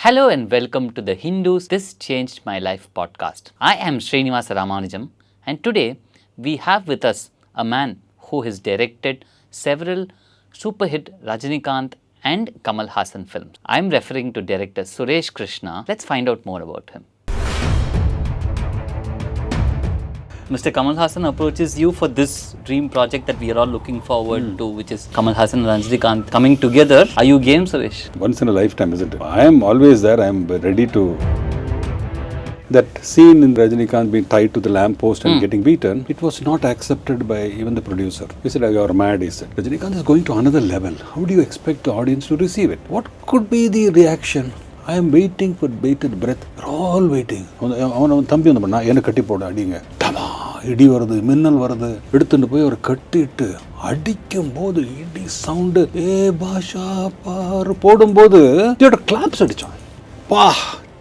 Hello and welcome to the Hindus This Changed My Life podcast. I am Srinivasa Ramanujam, and today we have with us a man who has directed several super hit Rajinikanth and Kamal Haasan films. I am referring to director Suresh Krissna. Let's find out more about him. Mr. Kamal Haasan approaches you for this dream project that we are all looking forward to, which is Kamal Haasan and Rajinikanth coming together. Are you game, Suresh? Once in a lifetime, isn't it? I am always there. I am ready to. That scene in Rajinikanth being tied to the lamppost and getting beaten, it was not accepted by even the producer. He said, "You are mad," he said. Rajinikanth is going to another level. How do you expect the audience to receive it? What could be the reaction? I am waiting for bated breath. We're all waiting. அவன் தம்பி வந்து பண்ணா என்ன கட்டி போட அடிங்க. டமா இடி வருது, மின்னல் வருது. எடுத்துட்டு போய் அவர் கட்டிட்டு அடிக்கும் போது இடி சவுண்டு பாஷா பாரு போடும்போது தியேட்டர் கிளாப்ஸ் அடிச்சான். பா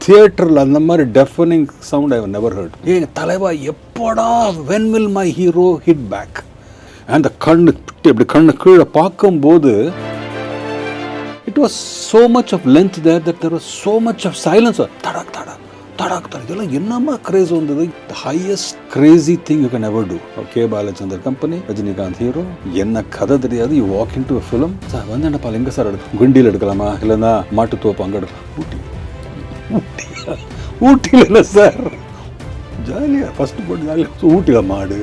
தியேட்டரில் அந்த மாதிரி deafening sound I have never heard. தலைவா எப்படா when will my hero hit back? அந்த கண்ணு இப்படி கண்ணு கீழே பார்க்கும்போது it was so much of length there that there was so much of silence. Tadak, tadak, tadak, tadak. இதெல்லாம் என்னமா கிரேஸ் வந்தது. The highest crazy thing you can ever do. Okay, Balachandar company, Rajinikanth hero. என்ன கதை தெரியாது. You walk into a film. Sir வந்து என்ன பால் எங்கே sir எடுக்கும்? குண்டியில் எடுக்கலாமா இல்லைன்னா மாட்டுத்தோப்பு அங்கே எடுக்கலாம். ஊட்டியில் இல்லை சார். ஜாலியாக ஃபஸ்ட்டு போட்டு ஜாலியாக ஊட்டியில் மாடு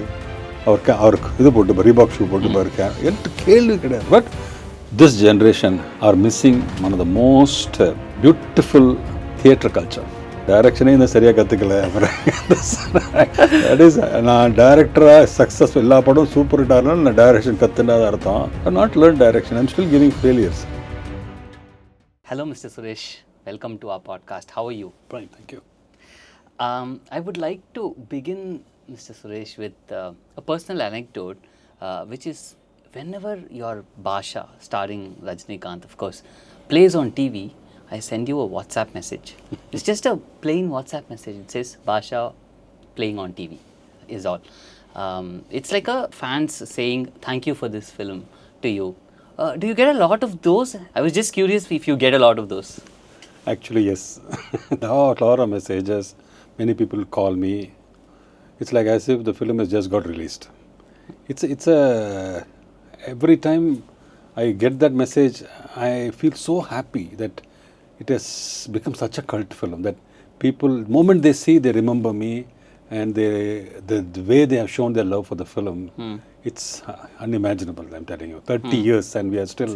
அவருக்கு இது போட்டு ரீபாக் ஷூ போட்டு பாருக்கேன். எனக்கு கேள்வி கிடையாது. But this generation are missing one of the most beautiful theatre culture. டைரக்ஷனே இந்த சரியாக கற்றுக்கல. தட் இஸ் நான் டைரக்டராக சக்ஸஸ் எல்லா படம் சூப்பர் ஹிட்டாக நான் டைரக்ஷன் கற்றுனாத அர்த்தம். I not learn direction. I'm still giving failures. Hello, Mr. Suresh. Welcome to our podcast. How are you? Fine, thank you. I would like to begin, Mr. Suresh, with a personal anecdote, which is whenever your Baasha, starring Rajinikanth, of course, plays on TV, I send you a WhatsApp message. It's just a plain WhatsApp message. It says Baasha playing on TV is all. It's like a fans saying thank you for this film to you. Do you get a lot of those? I was just curious if you get a lot of those. Actually, yes. There are a lot of messages. Many people call me. It's like as if the film has just got released. It's a every time I get that message, I feel so happy that it has become such a cult film that people, the moment they see, they remember me, and the way they have shown their love for the film, it's unimaginable. I'm telling you, 30 years and we are still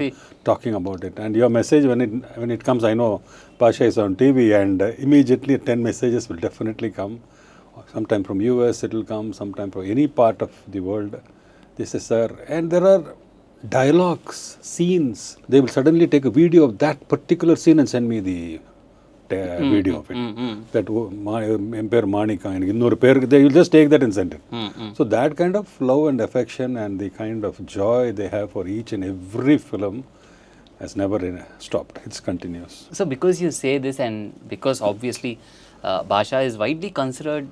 talking about it. And your message, when it comes, I know Baasha is on TV, and immediately 10 messages will definitely come. Sometime from US it will come, sometime from any part of the world. This is sir, and there are dialogues, scenes. They will suddenly take a video of that particular scene and send me the video of it. That Emperor Manika and Innor Pair, they will just take that and send it. So that kind of love and affection and the kind of joy they have for each and every film has never stopped. It's continuous. So because you say this, and because obviously Baasha is widely considered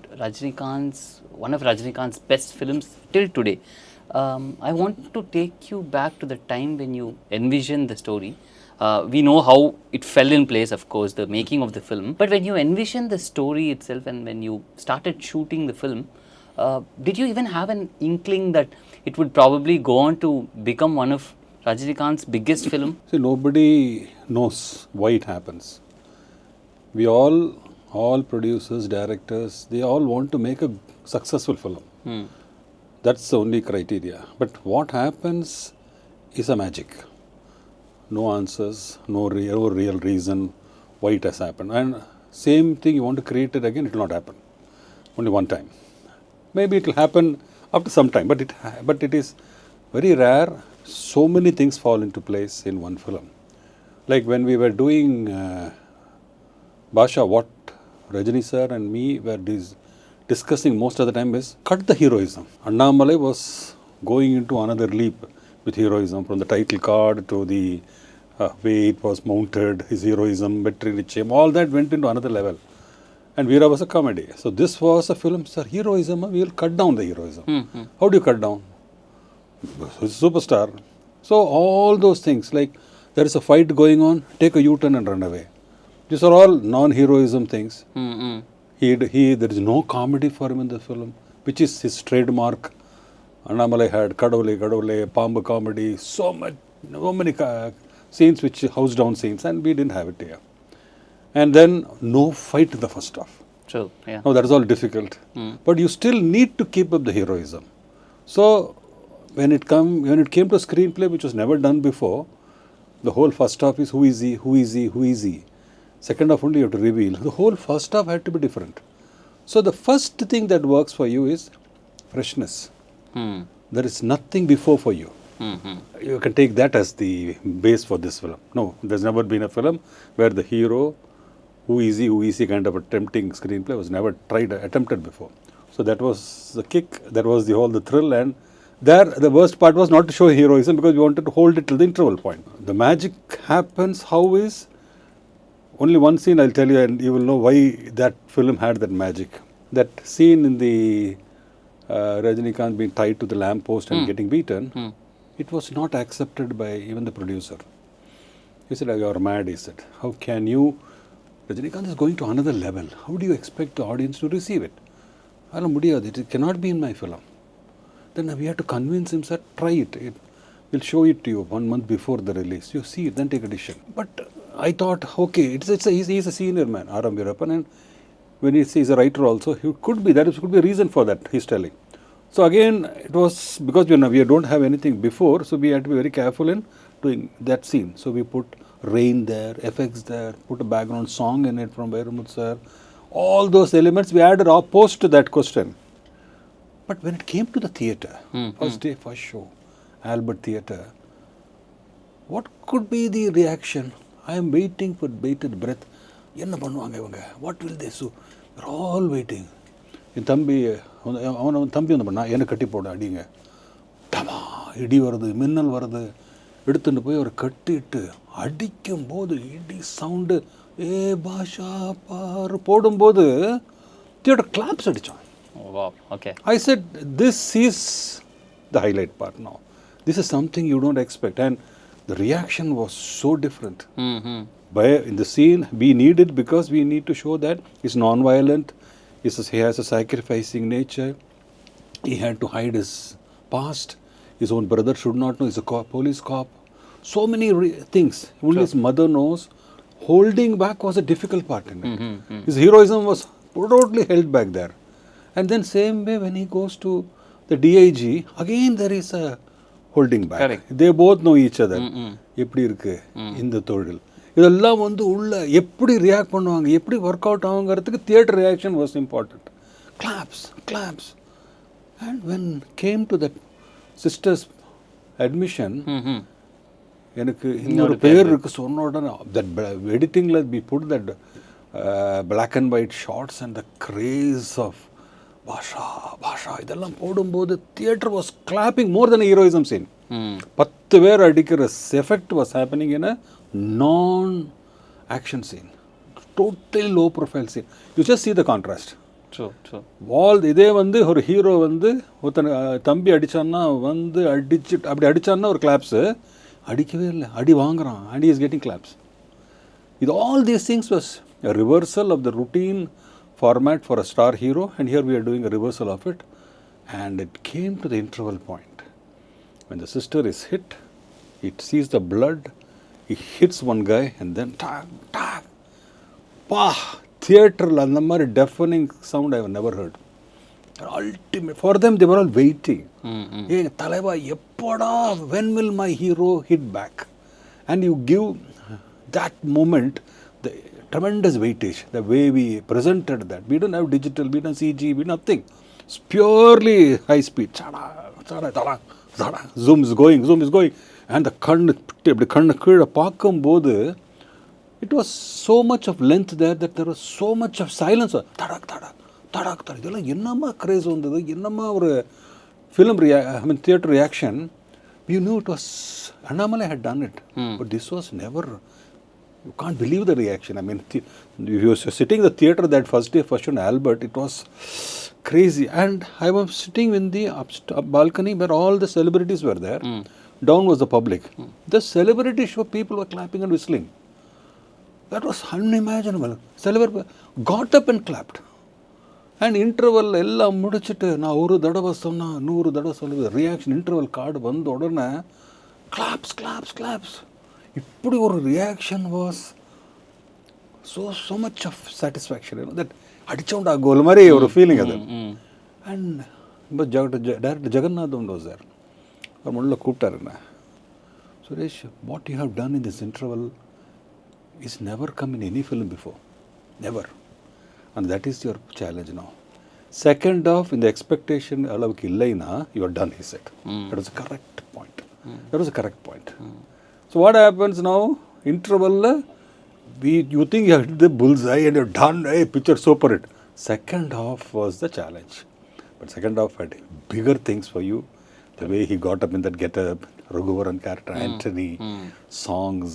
one of Rajinikanth's best films till today, I want to take you back to the time when you envisioned the story. We know how it fell in place, of course, the making of the film. But when you envisioned the story itself and when you started shooting the film, did you even have an inkling that it would probably go on to become one of Rajinikanth's biggest film? See, nobody knows why it happens. We all producers, directors, they all want to make a successful film. That's the only criteria. But what happens is a magic. No answers, no real reason why it has happened. And same thing, you want to create it again, it will not happen. Only one time. Maybe it will happen after some time, but it is very rare. So many things fall into place in one film. Like when we were doing Baasha, what Rajini sir and me were discussing most of the time is cut the heroism. Annamalai was going into another leap with heroism, from the title card to the way it was mounted, his heroism, Vetri Nichayam, all that went into another level. And Veera was a comedy. So this was a film, sir, heroism, we will cut down the heroism. How do you cut down? Superstar. So all those things, like there is a fight going on, take a U-turn and run away. These are all non-heroism things. Mm-hmm. There is no comedy for him in the film, which is his trademark. Annamalai had Kadavale, Pambu comedy, so many scenes which house down scenes, and we didn't have it here. And then no fight in the first half. True. Yeah. Now that is all difficult, but you still need to keep up the heroism. So when it came to screenplay, which was never done before, the whole first half is who is he. Second half only you have to reveal. The whole first half had to be different. So the first thing that works for you is freshness. There is nothing before for you. You can take that as the base for this film. No, there's never been a film where the hero, who is he kind of a tempting screenplay was never attempted before. So that was the kick, that was the thrill, and there the worst part was not to show heroism because we wanted to hold it till the interval point. The magic happens how is, only one scene I'll tell you and you will know why that film had that magic. That scene in the Rajinikanth being tied to the lamp post and getting beaten, it was not accepted by even the producer. He said, "You are mad," he said. "How can you? Rajinikanth is going to another level. How do you expect the audience to receive it? It cannot be in my film." Then we had to convince him, "Sir, try it. We'll show it to you 1 month before the release. You see it, then take a decision." But I thought, okay, he's a senior man, R.M. Veerappan, and when he's a writer also, could be a reason for that he's telling. So again, it was because we don't have anything before, so we had to be very careful in doing that scene. So we put rain there, effects there, put a background song in it from Veeramut sir. All those elements we added opposed to that question. But when it came to the theatre, first day, first show, Albert Theatre, what could be the reaction? I am waiting for bated breath. Enna பண்ணுவாங்க இவங்க? What will they do? We're all waiting. என் தம்பி வந்து பண்ணா என்னை கட்டி போட அடிங்க, டமா இடி வருது, மின்னல் வருது, எடுத்துட்டு போய் அவர் கட்டிட்டு அடிக்கும் போது இடி சவுண்டு, ஏ பாஷா பாரு போடும்போது தியேட்டர் கிளாப்ஸ் அடித்தோம். Wow. Okay. I said, this is the highlight part now. This is something you don't expect, and the reaction was so different. In the scene, we need it because we need to show that he's non-violent, he has a sacrificing nature, he had to hide his past, his own brother should not know, he's a police cop. So many things, only his mother knows. Holding back was a difficult part in it. His heroism was totally held back there. And then same way when he goes to the DIG, again there is a holding back. Correct. They both know each other. எப்படி இருக்கு இந்த தொழில், இதெல்லாம் வந்து உள்ள எப்படி react பண்ணுவாங்க, எப்படி ஒர்க் அவுட் ஆகுங்கிறதுக்கு theatre reaction was important. Claps. And when came to that sister's admission, எனக்கு இன்னொரு பேர் இருக்கு சொன்ன உடனே that editingல we put that black and white shots and the craze of Baasha இதெல்லாம் போடும்போது theatre was clapping more then heroism scene. 10 பேர் அடிக்கிற effect was happening in a non action scene, totally low profile scene. You just see the contrast. இதே வந்து ஒரு hero வந்து ஒருத்தனை தம்பி அடித்தான்னா வந்து அப்படி அடித்தான்னா ஒரு கிளாப்ஸு, அடிக்கவே இல்லை, அடி வாங்குறான் and he is getting claps. With all these things was a reversal of the routine format for a star hero, and here we are doing a reversal of it. And it came to the interval point when the sister is hit, it sees the blood, he hits one guy and then tag theatre la andha mari deafening sound I have never heard. Ultimate for them, they were all waiting. Hey talaiva eppoda, when will my hero hit back? And you give that moment the tremendous weightage, the way we presented that. We don't have digital, we don't CG, we nothing. It's purely high speed. Zoom is going. And the kannu கீழே பார்க்கும்போது it was so much of length there that there was so much of silence. தடாக் இதெல்லாம் என்னமா grace வந்தது, என்னமா ஒரு film theatre reaction. We knew it was, Annamalai had done it, but this was never. You can't believe the reaction. I mean, you were sitting in the theatre that first day, first on Albert, it was crazy. And I was sitting in the balcony where all the celebrities were there. Down was the public. The celebrity show, people were clapping and whistling. That was unimaginable. Celebrate, got up and clapped. And interval எல்லாம் முடிச்சுட்டு நான் ஒரு தடவை சொன்னால் 100 தடவை சொல்லுது reaction interval card வந்த உடனே கிளாப்ஸ் இப்படி ஒரு reaction was so much of satisfaction, that அடிச்சோண்டா கோல் மாதிரி ஒரு ஃபீலிங் அது. அண்ட் இப்போ டேரக்டர் ஜெகநாதன் வாஸ் தேர். அவர் முள்ள கூப்பிட்டார் என்ன, Suresh, what you have done in this interval is never come in any film before, never, and that is your challenge now. Second off, in the expectation alavukku illaina, you are done, he said. That was a correct point. That was a correct point. So what happens now, interval you think you have hit the bullseye and you're done, hey, picture super hit. Second half was the challenge, but second half had bigger things for you. The way he got up in that get-up, Raghuvaran character, Anthony, songs,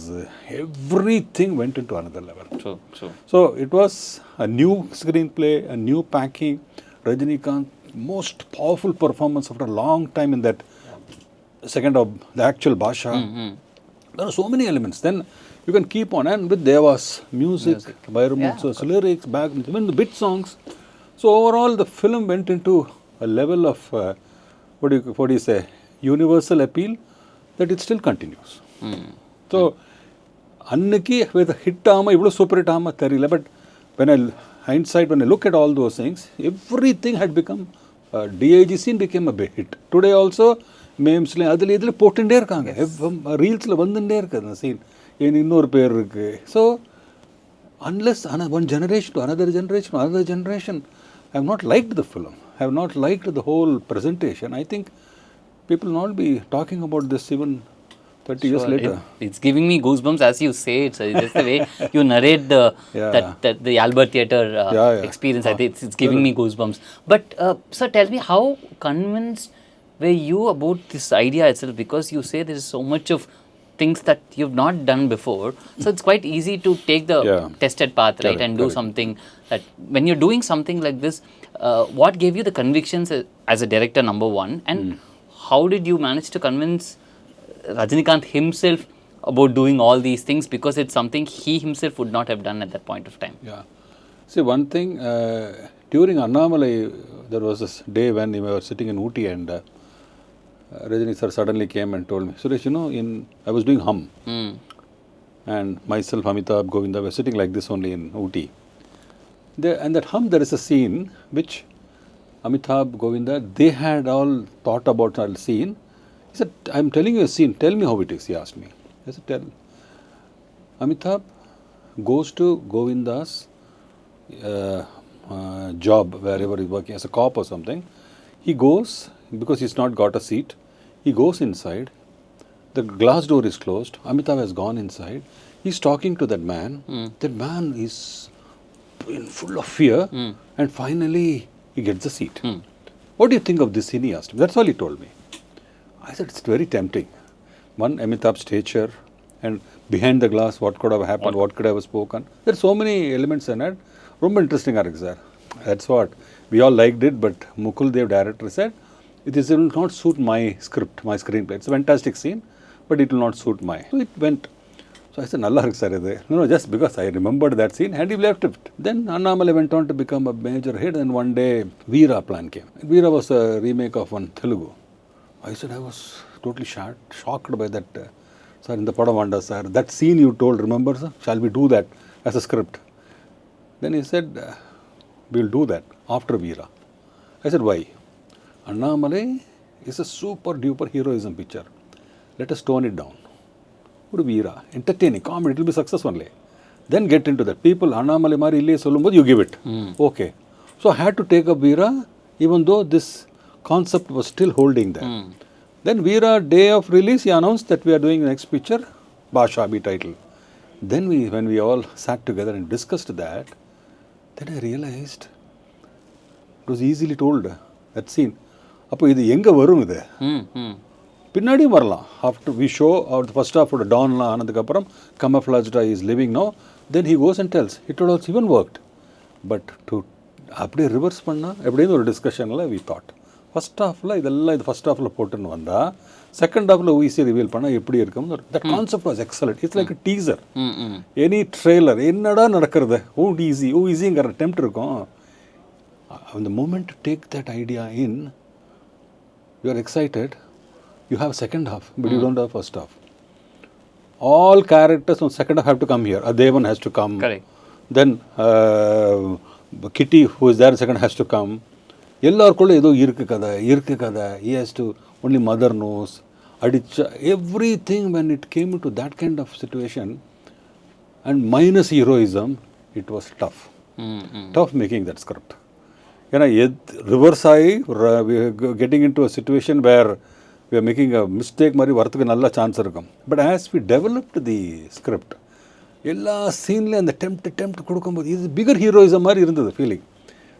everything went into another level. True. So it was a new screenplay, a new packing. Rajinikanth, most powerful performance after a long time in that second of the actual Baasha. There are so many elements. Then you can keep on, and with Deva's music. Bairamutsu's lyrics, back, even the bit songs. So overall, the film went into a level of what do you say, universal appeal, that it still continues. So anniki with a hit ama ivlo super hit ama theriyala, but when I look at all those things, everything had become DIG scene became a big hit. Today also memes la adile idile pottinde irukanga, reels la vandinde irukku அந்த scene, ஏன் இன்னொரு பேர் இருக்கு. So unless one generation to another generation I have not liked the film, I have not liked the whole presentation, I think people will not be talking about this even 30 years later. It's giving me goosebumps as you say it. So just the way you narrate that the Albert Theatre experience, I think it's giving me goosebumps. But sir, tell me, how convinced were you about this idea itself? Because you say there is so much of things that you've not done before, so it's quite easy to take the tested path, right, and do something that when you're doing something like this, what gave you the convictions as a director, number one, and how did you manage to convince Rajinikanth himself about doing all these things, because it's something he himself would not have done at that point of time? Yeah. See, one thing, during Annamalai, there was this day when we were sitting in Ooty, and Rajini sir suddenly came and told me, Suresh, you know, I was doing hum, and myself, Amitabh, Govinda were sitting like this only in Ooty. And that hum, there is a scene which Amitabh, Govinda, they had all thought about a scene. He said, I'm telling you a scene, tell me how it is, he asked me. I said, tell. Amitabh goes to Govinda's job, wherever he's working, as a cop or something. He goes, because he's not got a seat, he goes inside, the glass door is closed, Amitabh has gone inside, he's talking to that man, that man is full of fear, and finally he gets the seat. What do you think of this scene, he asked me. That's all he told me. I said, it's very tempting. One, Amitabh's stature, and behind the glass, what could have happened, what could have spoken. There are so many elements in it. ரொம்ப interesting இருக்கு sir. That's what we all liked it, but Mukul Dev, director, said it will not suit my script, my screenplay. It's a fantastic scene, but it will not suit my. So it went. So I said, நல்லா இருக்கு sir இது. No, just because I remembered that scene, and he left it. Then Annamalai went on to become a major hit, and one day Veera plan came. Veera was a remake of one Telugu. I said, I was totally shocked by that. Sir, in the Padavanda, sir, that scene you told, remember, sir? Shall we do that as a script? Then he said, we'll do that after Veera. I said, why? Annamalai is a super duper heroism picture. Let us tone it down. Put Veera, entertaining, comedy, it will be success only. Then get into that. People, Annamalai Mari Ille Sollumbod, you give it. Okay. So I had to take up Veera, even though this concept was still holding there. Then Veera, day of release, he announced that we are doing the next picture, Baasha be title. Then when we all sat together and discussed that, then I realized it was easily told, that scene. அப்போ இது எங்கே வரும் இது பின்னாடியும் வரலாம். After we show the first half of the dawnலாம் ஆனதுக்கப்புறம் camouflaged is living now, then he goes and tells, it would also even worked. But to அப்படியே reverse பண்ணால் எப்படின்னு ஒரு டிஸ்கஷனில் we thought. ஃபஸ்ட் ஹாஃபில் இதெல்லாம் இது ஃபஸ்ட் ஹாஃபில் போட்டுன்னு வந்தால் செகண்ட் ஹாஃபில் ஈஸி ரிவீல் பண்ணால் எப்படி இருக்கும் that concept was excellent. It's like teaser. Any trailer என்னடா நடக்கிறது ஈஸிங்கிற அட்டெம்ப்ட் இருக்கும். அந்த moment to take that idea in, you are excited, you have second half but you don't have first half. All characters on second half have to come here. Devan has to come. Correct. Then Kitty, who is there in second, has to come. எல்லாருக்குள்ள ஏதோ இருக்கு கதை. He has to, only mother knows. Everything, when it came into that kind of situation and minus heroism, it was tough. Tough making that script. ஏன்னா reverse ஆகி getting into a situation where we are making a mistake மாதிரி வரத்துக்கு நல்ல chance இருக்கும். But as we developed the script, எல்லா சீன்லேயும் அந்த tempt கொடுக்கும்போது இது பிகர் ஹீரோயிசம் மாதிரி இருந்தது ஃபீலிங்.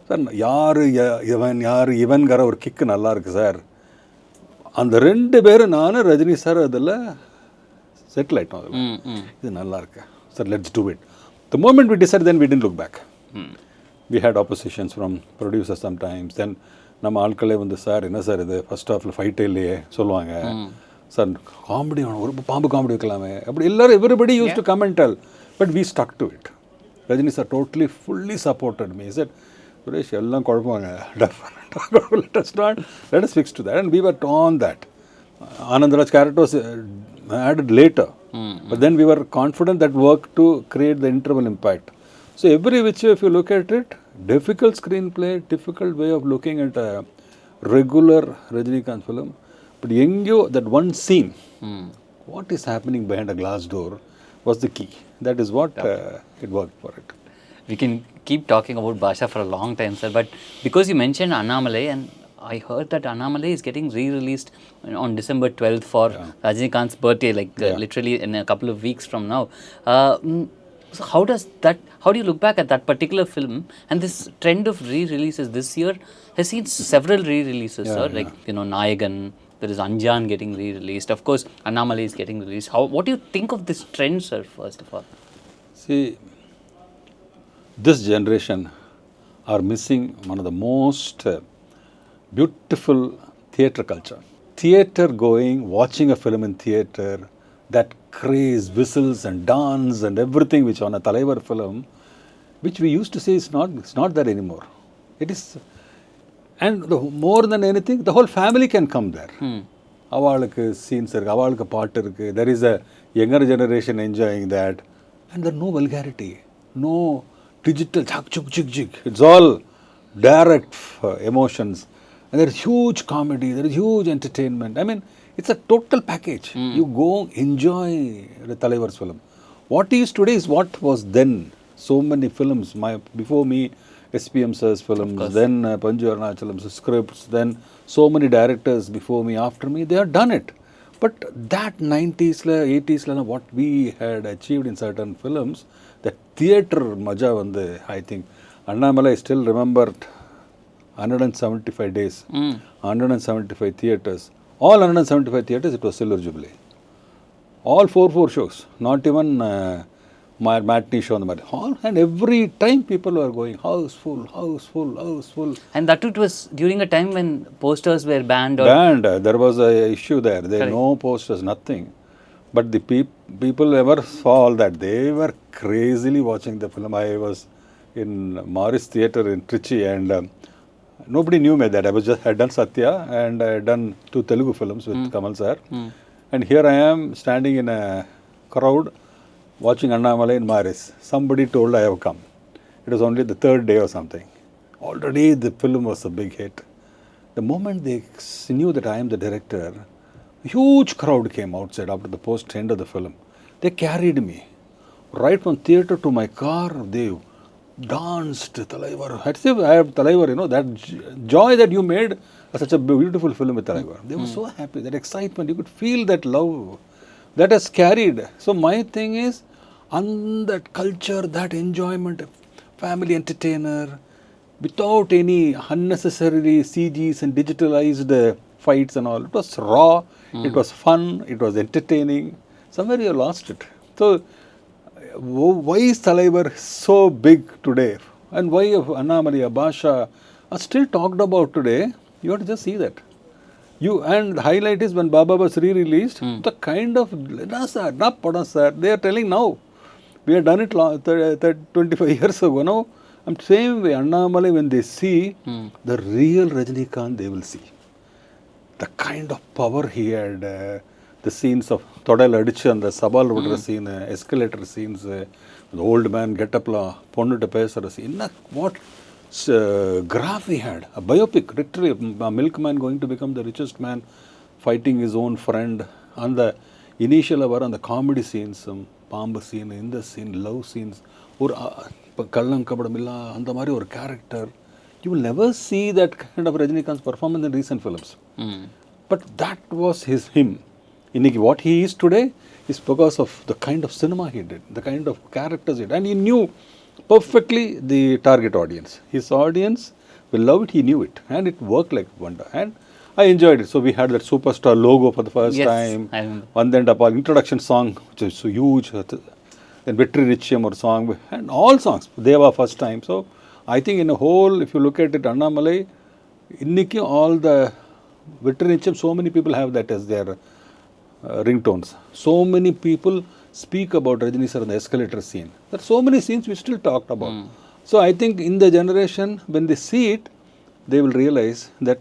சார் யார் இவன்கிற ஒரு கிக்கு நல்லா இருக்குது சார். அந்த 2 பேரும் நானும் ரஜினி சார் அதில் செட்டில் ஆகிட்டோம். அதில் இது நல்லா இருக்கு சார், let's do it. The moment we decide, then we didn't look back. We had oppositions from producers sometimes. Then நம்ம ஆட்களே வந்து, சார் என்ன சார் இது ஃபர்ஸ்ட் ஹாஃபில் ஃபைட்டே இல்லையே சொல்லுவாங்க. சார் காமெடி ஒரு பாம்பு காமெடி வைக்கலாமே அப்படி எல்லாரும் everybody use to come and tell. But we stuck to it. Rajini sir totally fully supported me. Sir Suresh எல்லாம் குழப்பவாங்க, let us fix to that, and we were on that. Anandraj character was added later, but then we were confident that worked to create the interval impact. So every which way, if you look at it, difficult screenplay, difficult way of looking at a regular Rajinikanth film. But Yengyo, that one scene, what is happening behind a glass door was the key. That is what it worked for it. We can keep talking about Baasha for a long time, sir, but because you mentioned Annamalai, and I heard that Annamalai is getting re-released on December 12th for Rajinikanth's birthday, like literally in a couple of weeks from now. So how do you look back at that particular film and this trend of re-releases this year has seen several re-releases, sir, like, Nayagan, there is Anjan getting re-released, of course, Annamalai is getting released. What do you think of this trend, sir, first of all? See, this generation are missing one of the most beautiful theatre culture. Theatre going, watching a film in theatre, that craze, whistles and dance and everything which on a Talaivar film, which we used to say it's not there anymore. It is, and more than anything, the whole family can come there. Avalukku scenes irukku, avalukku paattu irukku. There is a younger generation enjoying that, and there is no vulgarity, no digital chak chuk chik chik. It's all direct emotions, and there is huge comedy, there is huge entertainment. I mean, it's a total package. You go enjoy the Talaivar's film. What is today is what was then. So many films, before me, SPM sir's films, then Panju Arunachalam's scripts, then so many directors before me, after me, they have done it. But that 90s, 80s, what we had achieved in certain films, the theatre maja vande, I think, Annamalai still remembered 175 days, 175 theatres. All 175 theatres, it was Silver Jubilee. All 4 shows, not even my matinee show on the hall, and every time people were going house full. And that it was during a time when posters were banned. There was a issue there. There were no posters, nothing. But the people never saw all that. They were crazily watching the film. I was in Morris Theatre in Trichy, and nobody knew me that. I had done Sathya, and I had done 2 Telugu films with Kamal sir. And here I am standing in a crowd watching Annamalai in Morris. Somebody told I have come. It was only the 3rd day or something. Already the film was a big hit. The moment they knew that I am the director, a huge crowd came outside after the post-end of the film. They carried me right from theatre to my car. They danced Talaivar. I have Talaivar, that joy that you made such a beautiful film with Talaivar. They were so happy, that excitement, you could feel that love that has carried. So my thing is, on that culture, that enjoyment, family entertainer, without any unnecessarily CGs and digitalized fights and all. It was raw, it was fun, it was entertaining. Somewhere you lost it. So why is Talaivar so big today? And why Annamalai, Baasha are still talked about today? You have to just see that. You and the highlight is when Baba was re-released, the kind of not padam sir. They are telling now. We have done it 25 years ago. Now, I'm same way. Annamalai, when they see the real Rajinikanth, they will see the kind of power he had. The scenes of Todal Adichu and the Sabal Vidra scene, escalator scenes, the old man get up, Ponnu to Pesara scene. What graph he had, a biopic, literally a milkman going to become the richest man, fighting his own friend, and the initial hour and the comedy scenes, Pamba scene, in the scene, love scenes, or Kallam Kabadamilla, and the Mari or character. You will never see that kind of Rajinikanth's performance in recent films. But that was him. What he is today is because of the kind of cinema he did, the kind of characters he did. And he knew perfectly the target audience. His audience will love it, he knew it. And it worked like wonder. And I enjoyed it. So we had that superstar logo for the first time. I remember. And then the introduction song, which is so huge. Then Vetri Richam or song. And all songs, they were first time. So I think in a whole, if you look at it, Annamalai, inniki all the Vetri Richam, so many people have that as their ringtones. So many people speak about Rajini sir in the escalator scene. There are so many scenes we still talked about. So I think in the generation, when they see it, they will realize that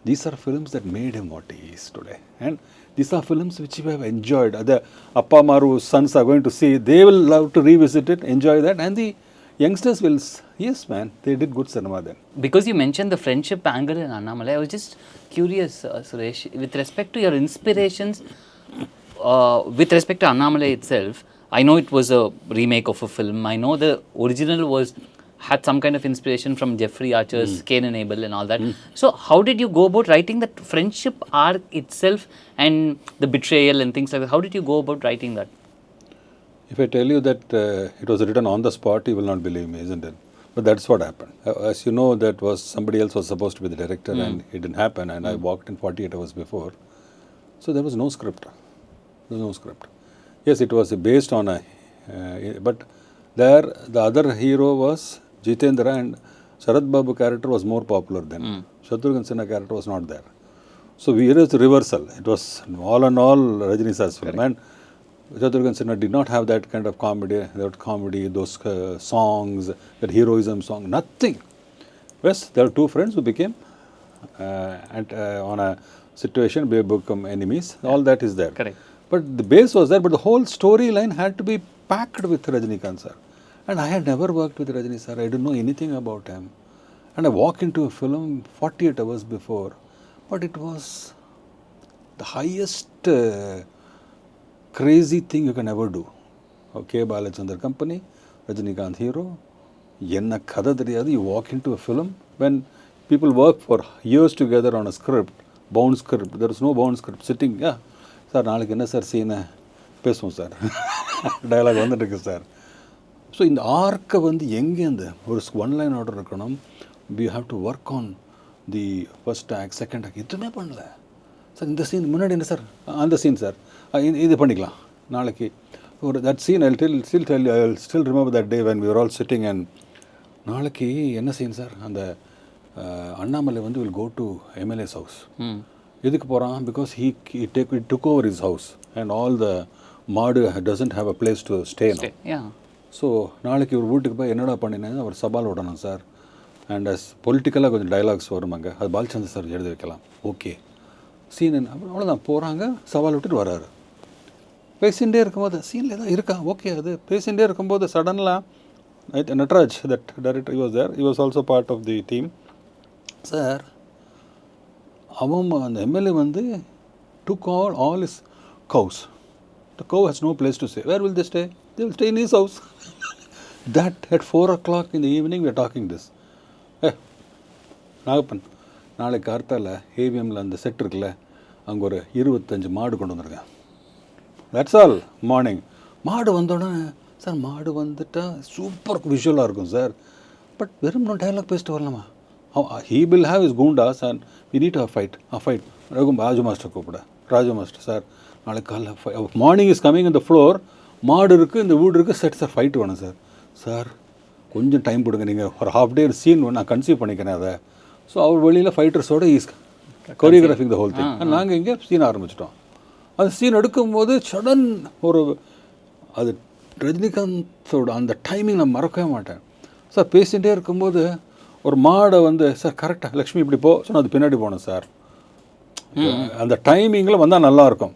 these are films that made him what he is today. And these are films which we have enjoyed. The Appa Maru's sons are going to see, they will love to revisit it, enjoy that. And the youngsters will, yes man, they did good cinema then. Because you mentioned the friendship angle in Annamalai, I was just curious, Suresh, with respect to your inspirations, with respect to Annamalai itself, I know it was a remake of a film. I know the original had some kind of inspiration from Jeffrey Archer's Cain and Abel and all that. So how did you go about writing that friendship arc itself and the betrayal and things like that? How did you go about writing that? If I tell you that it was written on the spot, you will not believe me, isn't it? But that's what happened. As you know, that was somebody else was supposed to be the director and it didn't happen, and I walked in 48 hours before. So there was no script. There was no script. Yes, it was based on a... but there, the other hero was Jitendra, and Sharat Babu character was more popular then. Shatrughan Sinha character was not there. So we was reversal. It was all in all Rajini sir's film. And Shatrughan Sinha did not have that kind of comedy, those songs, that heroism song, nothing. Yes, there are two friends who became, on a situation, they become enemies. All that is there. Correct. But the base was there, but the whole storyline had to be packed with Rajinikanth sir. And I had never worked with Rajini sir. I didn't know anything about him. And I walked into a film 48 hours before. But it was the highest crazy thing you can ever do. Okay, Balachandra company, Rajinikanth hero. Yenna kada theriyadu. You walk into a film when people work for years together on a script, bound script. There is no bound script. Sitting, yeah, sir, நாளைக்கு என்ன sir சீனை பேசுவோம் sir, dialogue வந்துட்டு இருக்கு sir. So இந்த ஆர்க்கை வந்து எங்கேருந்து ஒரு ஒன் லைன் ஆர்டர் இருக்கணும். We have to work on the first act, second act, எதுவுமே பண்ணல சார். இந்த சீன் முன்னாடி என்ன சார், அந்த சீன் சார், இது பண்ணிக்கலாம் நாளைக்கு ஒரு that scene. I still remember that day when we are all sitting and நாளைக்கு என்ன சீன் சார், அந்த அண்ணாமலை வந்து will go to MLA's house. எதுக்கு போகிறான்? Because he took over his house and all the மாடு doesn't have a place to stay now. So நாளைக்கு ஒரு வீட்டுக்கு போய் என்னடா பண்ணினேன், அவர் சவால் விடணும் சார். அண்ட் அஸ் பொலிட்டிக்கலாக கொஞ்சம் டைலாக்ஸ் வருமாங்க, அது பாலச்சந்திர சார் எழுதி வைக்கலாம். ஓகே சீன் என்ன, அவ்வளோதான். போகிறாங்க, சவால் விட்டுட்டு வர்றாரு. பேசிகிட்டே இருக்கும்போது சீனில் ஏதாவது இருக்கா, ஓகே. அது பேசிகிட்டே இருக்கும்போது சடன்லாக Natraj, that director, he was there, he was also part of the team. Sir, அவன் அந்த எம்எல்ஏ வந்து took all his cows. The cow has no place to stay. Where will they stay? They will stay in his house. That at 4 o'clock in the evening we are talking this. Nagappan, நாளைக்கு கார்த்தால ஏவிஎம்மில் அந்த set இருக்குல்ல, அங்கே ஒரு 25 மாடு கொண்டு வந்துருக்கேன். That's all. Morning மாடு வந்தோடனே, சார் மாடு வந்துட்டால் சூப்பர் விஷுவலாக இருக்கும் சார், பட் வெறும் டைலாக் பேசிட்டு வரலாமா? He will have his goondas and we need to have fight. Raju master கூப்பிட, ராஜு மாஸ்டர் சார் நாளைக்கு காலைல மார்னிங் இஸ் கம்மிங் இந்த ஃப்ளோர், மாடு இருக்குது, இந்த வீடு இருக்குது, செட் சார் ஃபைட்டு வேணும் சார். சார் கொஞ்சம் டைம் கொடுங்க, நீங்கள் ஒரு ஹாஃப் டே சீன் நான் கன்சீவ் பண்ணிக்கிறேன் அதை. ஸோ அவர் வெளியில் ஃபைட்டர்ஸோடு choreographing the whole thing. நாங்கள் இங்கே சீன் ஆரம்பிச்சிட்டோம். அந்த சீன் எடுக்கும்போது சடன் ஒரு அது ரஜினிகாந்தோட அந்த டைமிங் நான் மறக்கவே மாட்டேன். சார் பேசிகிட்டே இருக்கும்போது ஒரு மாடை வந்து சார் கரெக்டாக லக்ஷ்மி இப்படி போ சொன்னால் அது பின்னாடி போனேன் சார். அந்த டைமிங்கில் வந்தால் நல்லாயிருக்கும்.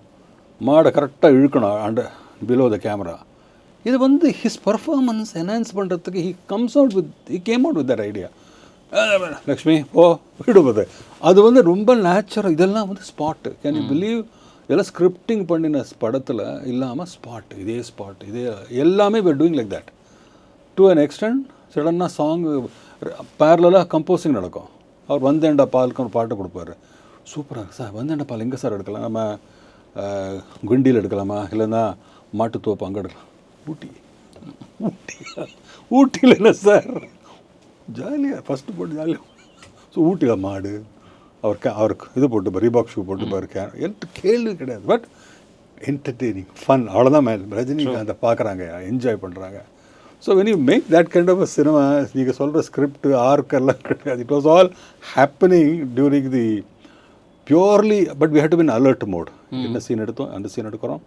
மாடை கரெக்டாக இழுக்கணும் அண்ட் பிலோ த கேமரா. இது வந்து ஹிஸ் பர்ஃபார்மன்ஸ் என்ஹான்ஸ் பண்ணுறதுக்கு he came out with that idea. Lakshmi ஓ விடுவது அது வந்து ரொம்ப நேச்சுரல். இதெல்லாம் வந்து ஸ்பாட்டு. Can you believe? இதெல்லாம் ஸ்கிரிப்டிங் பண்ணின படத்தில் இல்லாமல் ஸ்பாட், இதே ஸ்பாட், இதே எல்லாமே we're doing like that to an extent. சடனாக சாங் பேரலாக கம்போசிங் நடக்கும். அவர் வந்தேண்டா பாலுக்கு ஒரு பாட்டு கொடுப்பாரு. சூப்பராக சார் வந்தேண்டா பால் எங்கே சார் எடுக்கலாம்? நம்ம குண்டியில் எடுக்கலாமா, இல்லைன்னா மாட்டுத்தோப்பு அங்கே எடுக்கலாம். ஊட்டியில் இல்லை சார், ஜாலியாக ஃபஸ்ட்டு போட்டு ஜாலியாக. ஸோ ஊட்டியில் மாடு அவருக்கு இது போட்டு ரீபாக் ஷூ போட்டு பாரு. எனக்கு கேள்வி கிடையாது. பட் என்டர்டெய்னிங் ஃபன் அவ்வளோதான். ரஜினிகாந்தை பார்க்குறாங்க, என்ஜாய் பண்ணுறாங்க. So when you make that kind of a cinema, நீங்கள் சொல்கிற ஸ்கிரிப்ட் ஆர்க்கெல்லாம் கிடையாது. It was all happening during the purely. But we have to be in alert mode. என்ன சீன் எடுத்தோம், அந்த சீன் எடுக்கிறோம்,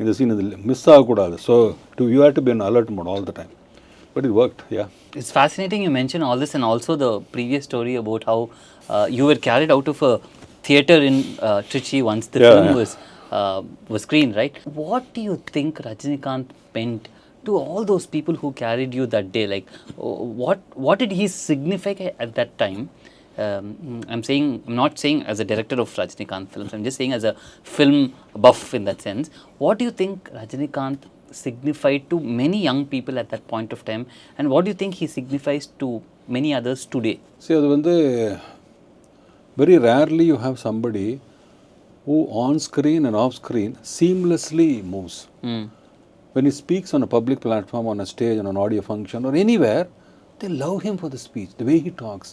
இந்த சீன் இது மிஸ் ஆகக்கூடாது. So you have to be in alert mode all the time. But it worked, yeah. It's fascinating you mention all this, and also the previous story about how you were carried out of a theatre in Trichy once the film was screened, right? What do you think Rajinikanth meant to all those people who carried you that day? Like, what did he signify at that time? I'm not saying as a director of Rajinikanth films, I'm just saying as a film buff in that sense. What do you think Rajinikanth signified to many young people at that point of time, and what do you think he signifies to many others today? See, அது வந்து very rarely you have somebody who on screen and off screen seamlessly moves. When he speaks on a public platform, on a stage, on an audio function or anywhere, they love him for the speech, the way he talks.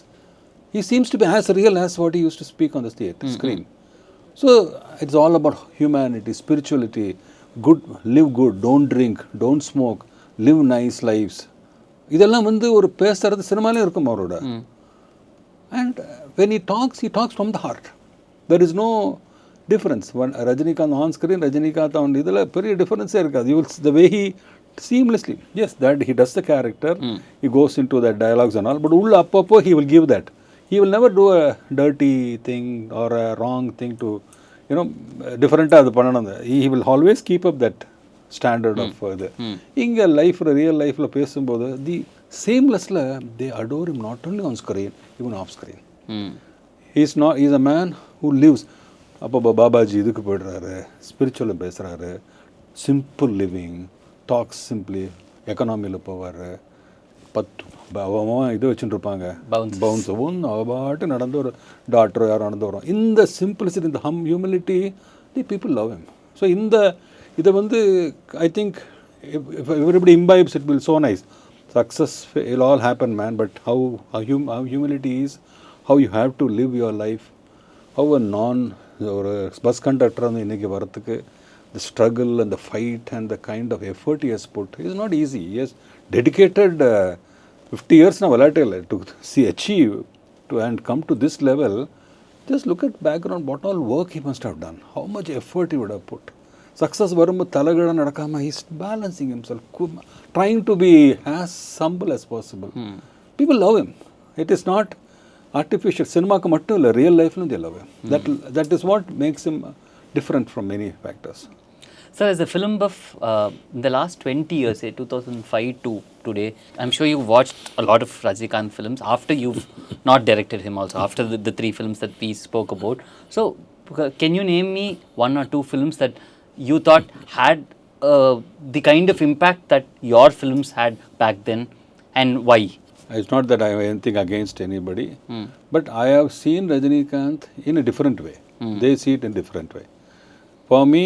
He seems to be as real as what he used to speak on the screen. So it's all about humanity, spirituality, live good, don't drink, don't smoke, live nice lives. இதெல்லாம் வந்து ஒரு பேசுறது சினிமாலே இருக்கும் அவரோட. And when he talks from the heart. There is no difference. When Rajinikanth on screen, Rajinikanth on இதில் பெரிய டிஃபரன்ஸே இருக்காது. The way he seamlessly, yes, that he does the character, he goes into that dialogues and all, but உள்ள அப்பப்போ he will give that. He will never do a dirty thing or a wrong thing to, டிஃப்ரெண்ட்டாக அது பண்ணணும். he will always keep up that standard of இது. இங்கே real லைஃப்பில் பேசும்போது தி சேம்லெஸ்ஸில் they adore him not only on screen, even off screen. He's a man who lives. அப்போ பாபாஜி இதுக்கு போய்டுறாரு, ஸ்பிரிச்சுவலில் பேசுகிறாரு, சிம்பிள் லிவிங், டாக்ஸ் சிம்பிளி, எக்கனாமியில் போவார், 10 இது வச்சுட்டு இருப்பாங்க, பவுன்ஸ் ஒன்று பாட்டு நடந்து ஒரு டாக்டர் யாரும் நடந்து வரும். இந்த சிம்பிளிசிட்டி, இந்த humility, the people love him. So இதை வந்து I think everybody imbibes, it will so nice. Success will all happen, man, but how humility is, how you have to live your life, how ஒரு bus conductor வந்து இன்றைக்கி வரத்துக்கு the struggle and the fight and the kind of effort he has put is not easy. He has dedicated 50 years now to achieve and come to this level. Just look at background, what all work he must have done, how much effort he would have put. Success வரும்போது தலைகீழ நடக்காம he is balancing himself, trying to be as humble as possible. People love him. It is not artificial. சினிமாக்கு மட்டும் இல்லை, real லைஃப்லையும் they love him. That is what makes him different from many factors. Sir, as a film buff, in the last 20 years, say 2005 to today, I'm sure you've watched a lot of Rajinikanth films after you've not directed him also, after the 3 films that we spoke about. So, can you name me 1 or 2 films that you thought had the kind of impact that your films had back then, and why? It's not that I have anything against anybody, but I have seen Rajinikanth in a different way. They see it in a different way. For me,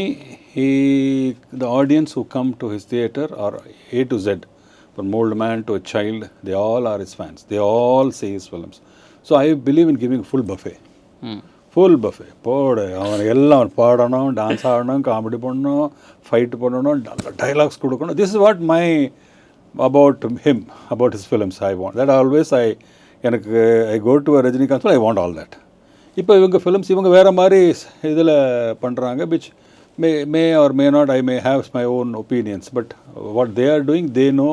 the audience who come to his theatre are A to Z, from old man to a child, they all are his fans. They all see his films. So I believe in giving full buffet. Full buffet. அவன் எல்லாம் பாடணும், dance ஆடணும், comedy பண்ணணும், fight பண்ணணும், dialogues கொடுக்கணும். This is what about him, about his films I want. That always I go to a Rajinikanth film, I want all that. இப்போ இவங்க films இவங்க வேறு மாதிரி இதில் பண்ணுறாங்க, which may R may not, I may have my own opinions, but what they are doing, they know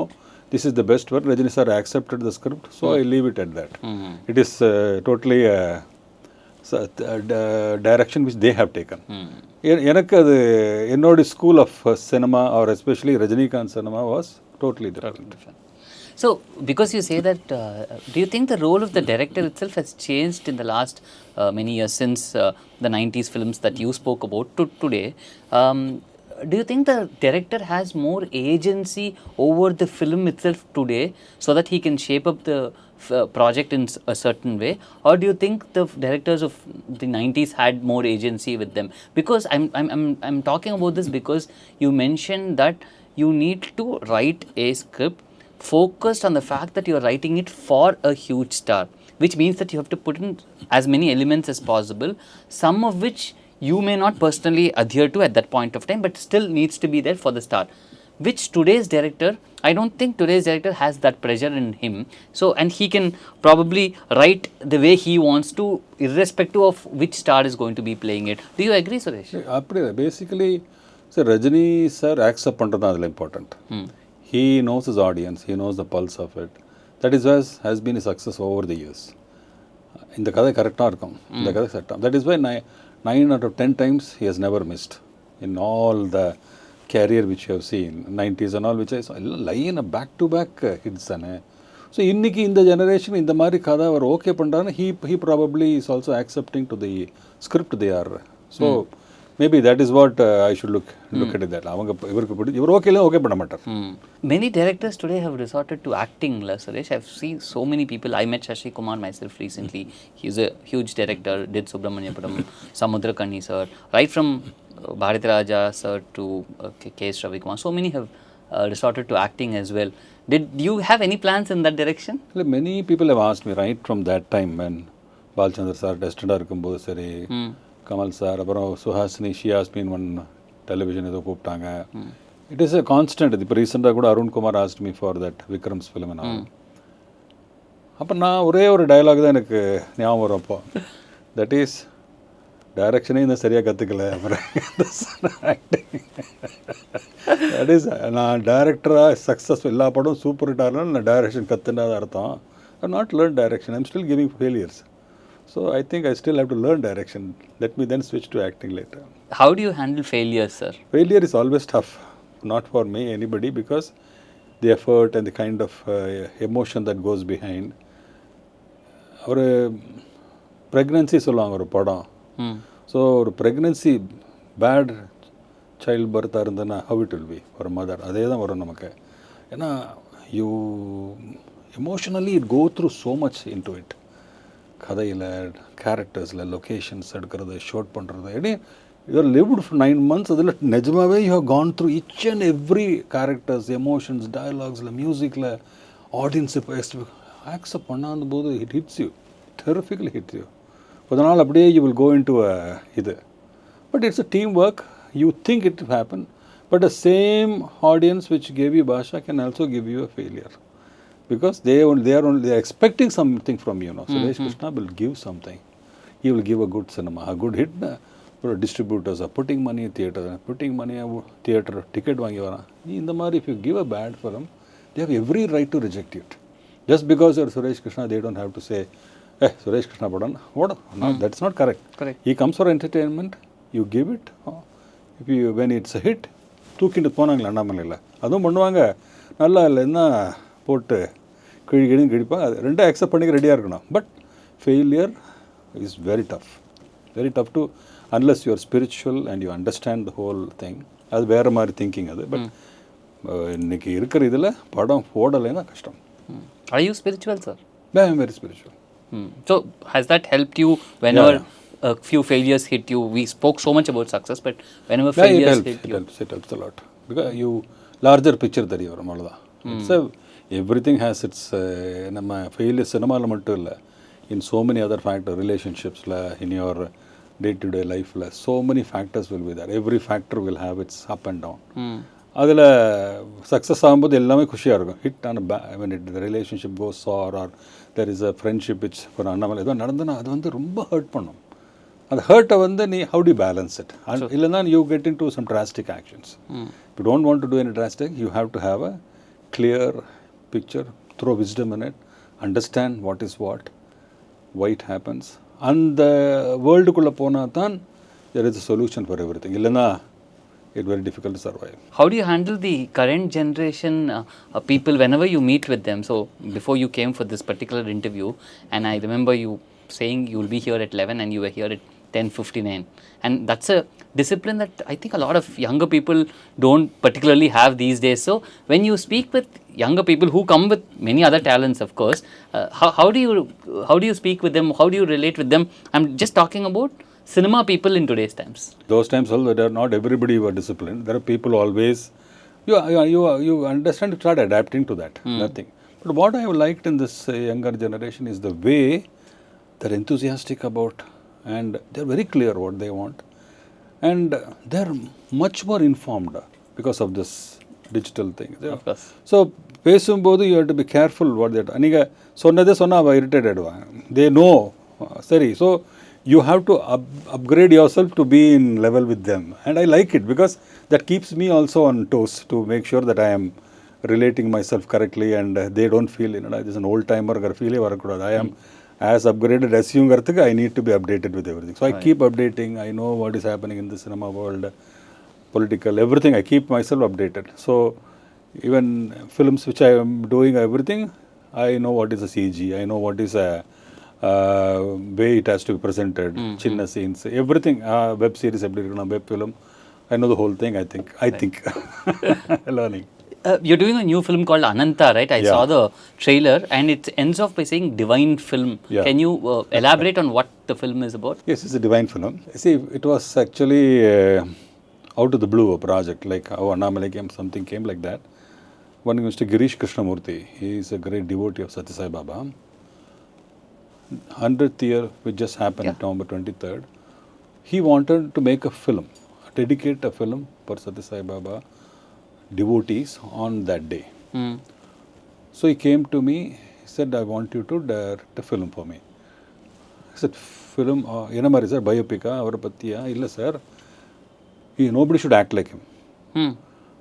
this is the best work. Rajini sir accepted the script, so I leave it at that. It is totally direction which they have taken. எனக்கு அது என்னோட school of cinema or especially Rajinikanth cinema was totally different. So, because you say that, do you think the role of the director itself has changed in the last many years since the 90s films that you spoke about to today? Do you think the director has more agency over the film itself today so that he can shape up the project in a certain way, or do you think the directors of the 90s had more agency with them? Because I'm talking about this because you mentioned that you need to write a script focused on the fact that you are writing it for a huge star, which means that you have to put in as many elements as possible, some of which you may not personally adhere to at that point of time, but still needs to be there for the star, which today's director, I don't think today's director has that pressure in him. So, and he can probably write the way he wants to, irrespective of which star is going to be playing it. Do you agree, Suresh? அப்படி basically sir Rajini sir accept பண்ணுறது தான் அதில் important. He knows his audience, he knows the pulse of it. That is what has been a success over the years. இந்த கதை கரெக்டாக இருக்கும், இந்த கதை செட்டாக. That is why 9 out of 10 times he has never missed in all the career which you have seen, 90s and all, which is line a back-to-back hits. So, இன்னைக்கு இந்த generation இந்த மாதிரி கதை அவர் ஓகே பண்ணுறாருன்னு he probably is also accepting to the script they are. So, maybe that is what I should look at it. அவங்க இவருக்கு பிடிச்சி இவர் ஓகே பண்ண மாட்டார். Many directors today have resorted to acting, Suresh. I've seen so many people. I met Shashi Kumar myself recently. He's a huge director, did Subramaniapuram, Samudrakani sir, right from Bharati Raja sir to K.S. Ravikumar. So many have resorted to acting as well. Did you have any plans in that direction? Many people have asked me right from that time when Balchandra sir destined இருக்கும்போது சரி, Kamal sir, அப்புறம் Suhasini, she asked mean one television ஏதோ கூப்பிட்டாங்க. It is a constant. இது இப்போ ரீசெண்டாக கூட Arunkumar asked me for that Vikram's film. அப்போ நான் ஒரே ஒரு டயலாக் தான் எனக்கு ஞாபகம் வரும் அப்போ. தட் இஸ் டைரக்ஷனே இன்னும் சரியாக கற்றுக்கல, அப்புறம் ஆக்டிங். தட் இஸ் நான் டைரக்டராக சக்ஸஸ்ஃபுல் எல்லா படம் சூப்பர் ஹிட் ஆகலாம், நான் டைரக்ஷன் கற்றுனாத அர்த்தம். I not learn direction, I'm still giving failures. So, I think I still have to learn direction. Let me then switch to acting later. How do you handle failures, sir? Failure is always tough. Not for me, anybody, because the effort and the kind of emotion that goes behind. ஒரு pregnancy சொல்லுவாங்க ஒரு படம். So ஒரு pregnancy bad child பர்த்தாக இருந்ததுன்னா how it will be ஒரு mother, அதே தான் வரும் நமக்கு. ஏன்னா you emotionally it go through so much into it. கதையில், கேரக்டர்ஸில், லொக்கேஷன்ஸ் எடுக்கிறது, ஷூட் பண்ணுறது, ஏன்னா யூஆர் லிவ்டு ஃபார் 9 months. அதில் நிஜமாகவே you have gone through each and every characters, emotions, டயலாக்ஸில், மியூசிக்கில், ஆடியன்ஸ் இப்போ ஆக்செப்ட் பண்ணாத போது it hits you, terrifically hits you. கொஞ்ச நாள் அப்படியே you will go into இது. But it's a team work. You think it will happen, but the same audience which gave you Baasha can also give you a failure. Because they are expecting something from you. Suresh Krissna will give something. He will give a good cinema, a good hit. Distributors are putting money in theatre, ticket வாங்கி வரான். இந்த மாதிரி if you give a bad film, they have every right to reject it. Just because you're Suresh Krissna, they don't have to say, hey, Suresh Krissna படம். What? No, that's not correct. He comes for entertainment. You give it. If you, when it's a hit, தூக்கிட்டு போனாங்களே அண்ணாமலையில், அதுவும் பண்ணுவாங்க. நல்லா இல்லைன்னா போட்டு கிழிப்பாங்க. அது ரெண்டும் accept பண்ணிக்க ரெடியாக இருக்கணும். But failure is very tough to unless you are spiritual and you understand the whole thing. அது வேறு மாதிரி திங்கிங் அது. பட் இன்னைக்கு இருக்கிற இதில் படம் ஓடலைன்னா கஷ்டம். Are you spiritual, sir? Yeah, I am very spiritual. So has that helped you whenever a few failures hit you? We spoke so much about success, but whenever failures hit you, it helps a lot. Because you larger picture தெரிய வரும், அவ்வளோதான். It's a everything has its நம்ம failure சினிமாவில் மட்டும் இல்லை, இன் so many other factors, relationships-ல, in your day-to-day life-ல so many factors will be there. Every factor will have its up and down. அதில் success ஆகும்போது எல்லாமே குஷியாக இருக்கும். ஹிட் ஆன when the relationship goes sour or there is a friendship which for Annamalai ஏதோ நடந்துன்னா அது வந்து ரொம்ப ஹர்ட் பண்ணும். அந்த ஹர்ட்டை வந்து நீ how do you balance it? இல்லைன்னா you get into some drastic actions. If you don't want to do any drastic, you have to have a clear picture, throw wisdom in it, understand what is what, why it happens. அந்த வேர்ல்டுக்குள்ளே போனால் தான் there is a solution for everything. இல்லைன்னா it's very difficult to survive. How do you handle the current generation people whenever you meet with them? So before you came for this particular interview, and I remember you saying you will be here at 11 and you were here at 10:59, and that's a discipline that I think a lot of younger people don't particularly have these days. So when you speak with younger people who come with many other talents, of course, how do you speak with them? How do you relate with them? I'm just talking about cinema people in today's times. Those times also, there are not everybody were disciplined. There are people always, you understand, you start adapting to that, nothing. But what I have liked in this younger generation is the way they're enthusiastic about, and they're very clear what they want, and they're much more informed because of this digital thing. Of course. So பேசும்போது you have to be careful what they're நீங்கள் சொன்னதே சொன்னால் அவள் irritated ஆகிடுவாங்க. They know. சரி, so you have to upgrade yourself to be in level with them, and I like it because that keeps me also on toes to make sure that I am relating myself correctly and they don't feel, this is an old timer feel varakudadu. I am as upgraded as you garthukku, I need to be updated with everything. So I keep updating. I know what is happening in the cinema world, political, everything. I keep myself updated. So even films which I am doing, everything, I know what is a CG, I know what is a way it has to be presented, chinna scenes, everything. Web series, web film, I know the whole thing. I think learning. You're doing a new film called Ananta, right? I saw the trailer and it ends off by saying divine film. Yeah. Can you elaborate on what the film is about? Yes, it's a divine film. See, it was actually out of the blue, a project like how Annamalai came, something came like that. One Mr. Girish Krishnamurthy, he is a great devotee of Sathya and Baba. 100th year, which just happened November 23rd. He wanted to make a film, dedicate a film for Sathya Sai Baba devotees on that day. So he came to me, he said, I want you to direct a film for me. I said, film, enamari sir, biopic, avarapathiya, illa sir, nobody should act like him.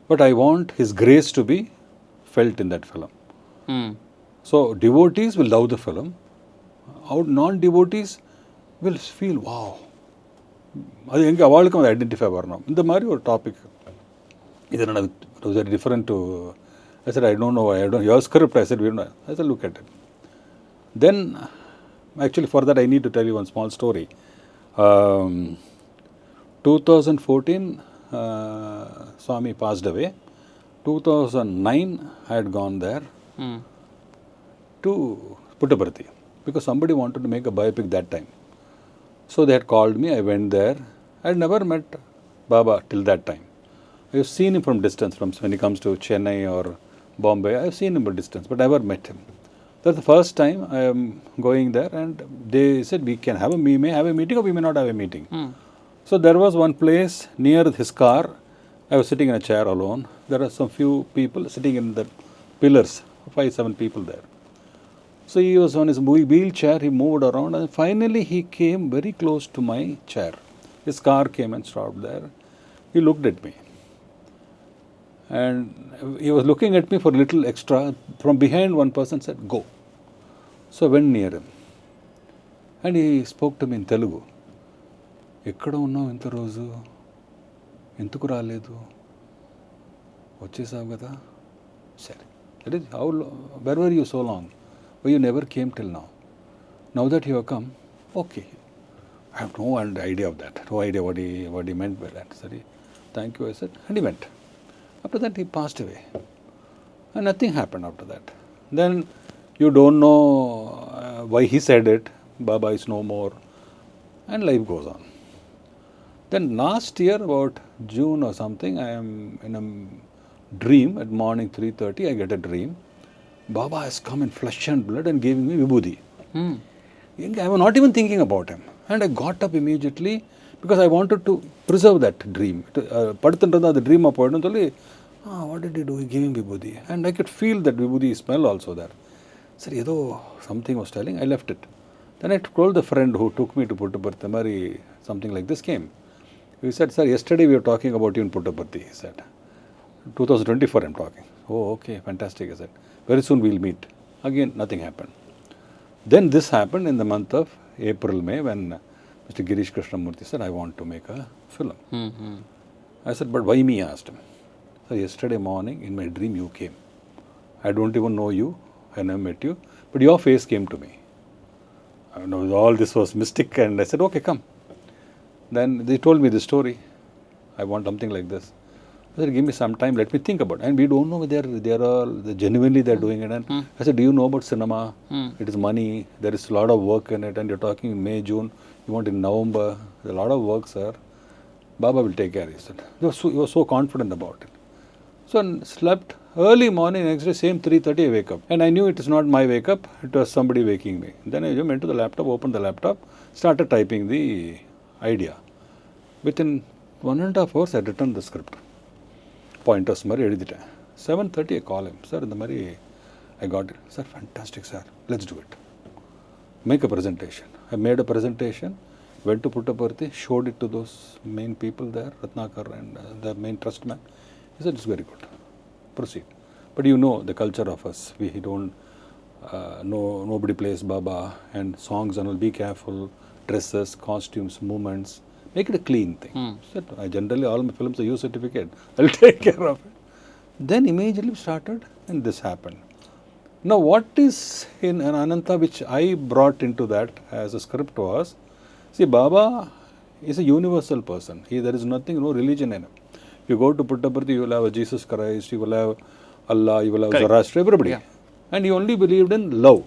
But I want his grace to be felt in that film. So devotees will love the film. Non-devotees will feel, wow. அது எங்கே அவளுக்கும் அதை identify வரணும். இந்த மாதிரி ஒரு topic. இது என்ன, it was very different to, I said, I don't know, your script, I said, we don't know. I said, look at it. Then, actually for that I need to tell you one small story. 2014, Swami passed away. 2009, I had gone there to Puttaparthi because somebody wanted to make a biopic that time. So they had called me, I went there. I had never met Baba till that time. I have seen him from distance, from when he comes to Chennai or Bombay. I have seen him from distance, but never met him. That's the first time I am going there, and they said we may have a meeting or we may not have a meeting. So there was one place near his car. I was sitting in a chair alone. There are some few people sitting in the pillars, 5-7 people there. So he was on his wheelchair, he moved around, and finally he came very close to my chair. His car came and stopped there. He looked at me. And he was looking at me for a little extra. From behind, one person said, go. So I went near him. And he spoke to me in Telugu. ఎక్కడ ఉన్నావు ఇంత రోజు, ఎందుకు రాలేదు, వచ్చేసావు కదా, సరే, that is how, where were you so long, why you never came till now, now that you have come, okay, I have no idea of that, no idea what he meant by that, sorry, thank you, I said, and he went. After that he passed away and nothing happened after that. Then you don't know why he said it, Baba is no more, and life goes on. Then last year, about June or something, I am in a dream at morning 3:30. I get a dream. Baba has come in flesh and blood and giving me vibhuti. I was not even thinking about him. And I got up immediately because I wanted to preserve that dream. Padutundratha the dream appointment only. What did he do? He gave him vibhuti. And I could feel that vibhuti smell also there. Sir, something was telling. I left it. Then I told the friend who took me to Puttaparthi, Mari, something like this came. He said, sir, yesterday we were talking about you in Puttaparthi, he said. 2024 I'm talking. Oh, okay, fantastic, I said. Very soon we'll meet. Again, nothing happened. Then this happened in the month of April, May, when Mr. Girish Krishnamurthy said, I want to make a film. I said, but why me? I asked him. So yesterday morning in my dream you came. I don't even know you, I never met you, but your face came to me. I know all this was mystic, and I said, okay, come. Then they told me the story. I want something like this. I said, give me some time, let me think about it. And we don't know whether they genuinely they're doing it. And I said, do you know about cinema? It is money, there is a lot of work in it, and you're talking in May, June, you want in November, there's a lot of work, sir. Baba will take care, he said. He was so confident about it. So I slept early morning, next day, same 3:30 I wake up. And I knew it is not my wake up, it was somebody waking me. Then I went to the laptop, opened the laptop, started typing the idea. Within 1.5 hours, I had written the script. Pointers, Mari, edit. 7:30 I call him. Sir, in the Mari, I got it. Sir, fantastic, sir. Let's do it. Make a presentation. I made a presentation, went to Puttaparthi, showed it to those main people there, Ratnakar and the main trust man. He said, it's very good. Proceed. But you know the culture of us. We don't, nobody plays Baba, and songs and all, be careful, dresses, costumes, movements. Make it a clean thing. So I generally, all my films, I use certificate. I'll take care of it. Then immediately started, and this happened. Now, what is in Ananta which I brought into that as a script was, see, Baba is a universal person. There is nothing, no religion in him. You go to Puttaparthi, you will have a Jesus Christ, you will have Allah, you will have Zoroaster, everybody. Yeah. And he only believed in love.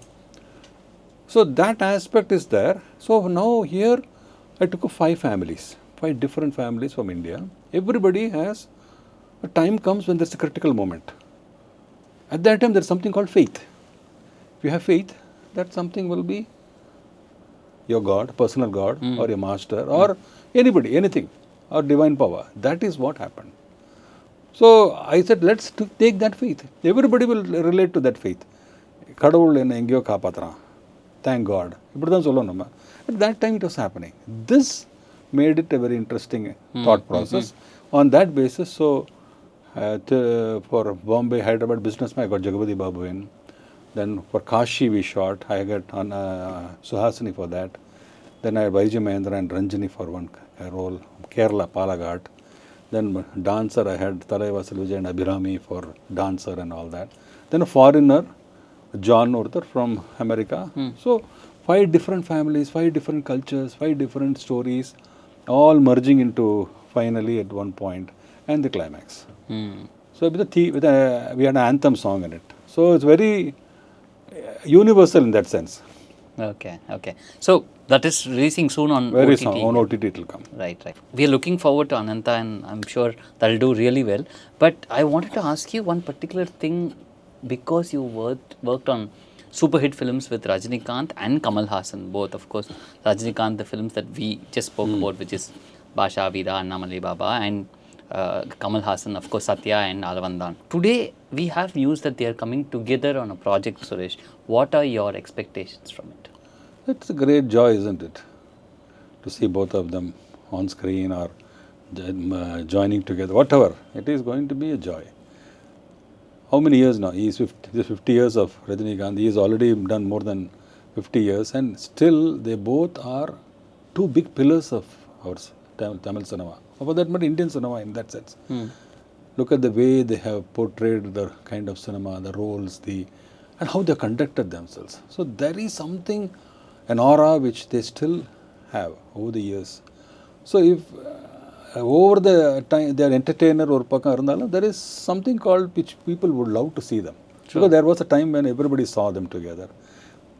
So that aspect is there. So now here, I took 5 families, 5 different families from India. Everybody has, a time comes when there's a critical moment. At that time, there's something called faith. If you have faith, that something will be your God, personal God, or your master, or anybody, anything, or divine power. That is what happened. So I said, let's take that faith. Everybody will relate to that faith. Kadavul enna engyo kaapatra. Thank God. At that time it was happening. This made it a very interesting thought process. On that basis, so for Bombay, Hyderabad businessman, I got Jagapati Babu in. Then for Kashi we shot. I got Suhasini for that. Then I had Vaijay Mahendra and Ranjini for one role. Kerala, Palaghat. Then dancer, I had Thalaivasan Vijay and Abhirami for dancer and all that. Then a foreigner, John Orther from America. So 5 different families, 5 different cultures, 5 different stories, all merging into finally at one point, and the climax. So we had an anthem song in it. So it's very universal in that sense. Okay. So that is releasing soon on very OTT. Soon, on OTT it will come. Right. We are looking forward to Ananta, and I'm sure that will do really well. But I wanted to ask you one particular thing, because you worked on super hit films with Rajinikanth and Kamal Haasan, both, of course. Rajinikanth, the films that we just spoke about, which is Baasha, Veera, Annamalai, Baba, and Kamal Haasan, of course, Sathya and Aalavandan. Today, we have news that they are coming together on a project, Suresh. What are your expectations from it? It's a great joy, isn't it? To see both of them on screen or joining together, whatever. It is going to be a joy. How many years now? He's 50 years of Rajinikanth. He has already done more than 50 years, and still they both are 2 big pillars of our Tamil cinema. Or for that matter, Indian cinema in that sense. Look at the way they have portrayed the kind of cinema, the roles, and how they conducted themselves. So there is something, an aura which they still have over the years. So if over the time they are entertainer or pakka, there is something called which people would love to see them. Sure. Because there was a time when everybody saw them together.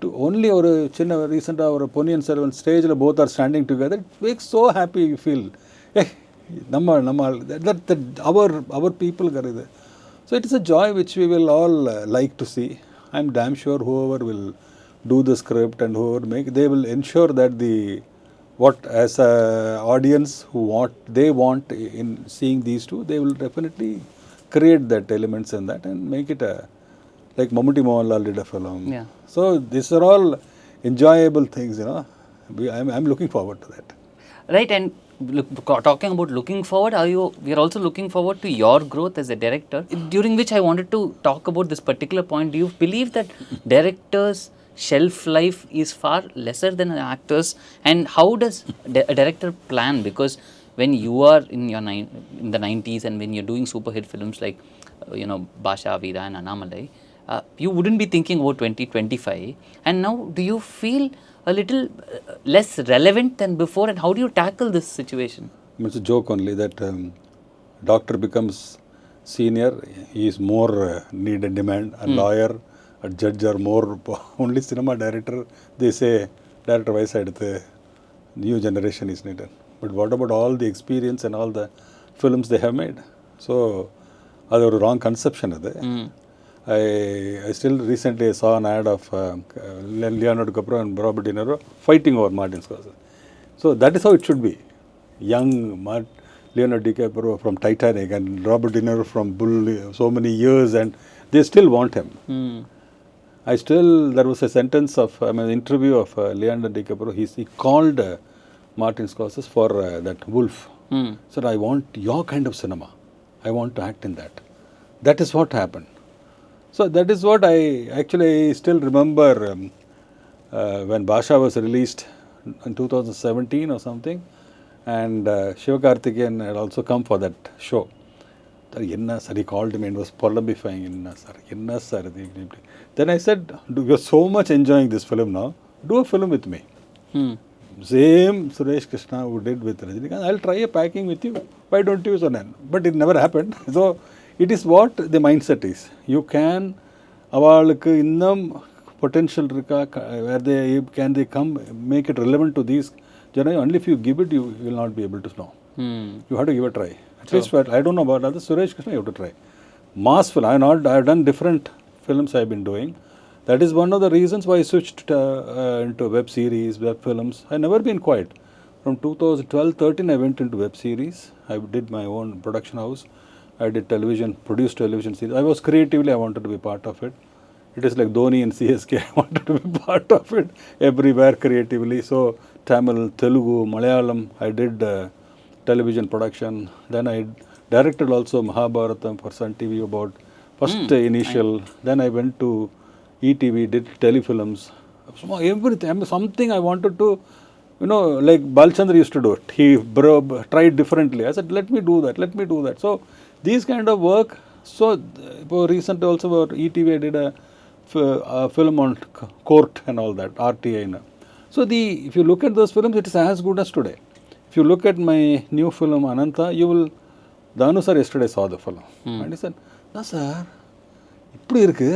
To only our recent our Ponniyin Selvan stage, both are standing together, it makes so happy you feel. Hey, our people are there. So it is a joy which we will all like to see. I am damn sure whoever will do the script and whoever they will ensure that as a audience they want in seeing these two, they will definitely create that elements in that and make it like Mammootty Mohanlal did a film. Yeah. So these are all enjoyable things, I'm looking forward to that. Right, and talking about looking forward, we are also looking forward to your growth as a director, during which I wanted to talk about this particular point. Do you believe that directors' shelf life is far lesser than an actor's, and how does a director plan? Because when you are in in the 90s and when you're doing super hit films like Baasha, Veera and Annamalai, you wouldn't be thinking about 2025, and now do you feel a little less relevant than before, and how do you tackle this situation? It's a joke only that doctor becomes senior, he is more need and demand. A lawyer, a judge are more. Only cinema director, they say director vayasadu the new generation is needed. But what about all the experience and all the films they have made? So that's a wrong conception. I still recently saw an ad of Leonardo DiCaprio and Robert De Niro fighting over Martin Scorsese. So that is how it should be. Young Leonardo DiCaprio from Titanic and Robert De Niro from Bull, so many years, and they still want him. There was a sentence of, an interview of Leonardo DiCaprio. He called Martin Scorsese for that Wolf. Said, I want your kind of cinema. I want to act in that. That is what happened. So that is what I actually still remember when Baasha was released in 2017 or something, and Shiva Karthikeyan had also come for that show. He called me and was polemifying. Then I said, you're so much enjoying this film now, do a film with me. Same Suresh Krissna who did with Rajinikanth, I'll try a packing with you. Why don't you? But it never happened. So it is what the mindset is. You can, avalukku innum potential where they come, make it relevant to these. Only if you give it, you will not be able to know. You have to give a try. At least I don't know about others. Suresh Krissna, you have to try. Mass film. I've done different films I've been doing. That is one of the reasons why I switched into web series, web films. I've never been quiet. From 2012-13, I went into web series. I did my own production house. I did produced television series. I wanted to be part of it. It is like Dhoni and CSK. I wanted to be part of it everywhere creatively. So Tamil, Telugu, Malayalam, I did television production. Then I directed also Mahabharatam for Sun TV about first initial. Then I went to ETV, did telefilms. So everything, something I wanted to, like Balchandra used to do it. He tried differently. I said, let me do that. So these kind of work. So recently also for ETV I did a film on court and all that, RTI. So if you look at those films, it is as good as today. If you look at my new film Ananta, Danu sir yesterday saw the film. And he said, no sir, இப்படி இருக்கு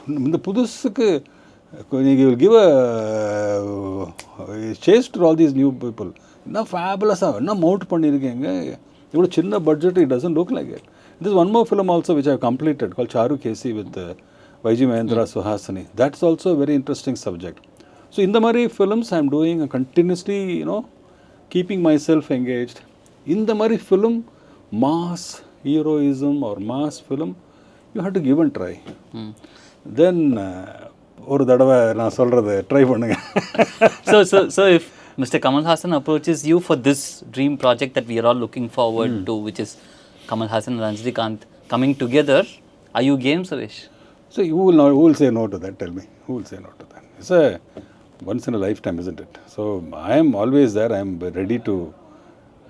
இந்த புதுசுக்கு you will give a chase to all these new people. என்ன ஃபேபுலஸாக என்ன mount பண்ணியிருக்கீங்க இவ்வளோ சின்ன budget, it doesn't look like it. There is one more film also which I have completed called Charu Kesi with YG Mahendra Suhasini. That's also a very interesting subject. So in the Mari films I am doing continuously, keeping myself engaged. In the Mari film, mass heroism or mass film, you have to give and try. Then ஒரு தடவை நான் சொல்கிறது try பண்ணுங்க. So if Mr. Kamal Haasan approaches you for this dream project that we are all looking forward to, which is Kamal Haasan and Rajinikanth coming together, are you game, Suresh? So who will say no to that? Tell me. Who will say no to that? It's a once in a lifetime, isn't it? So I am always there. I am ready to.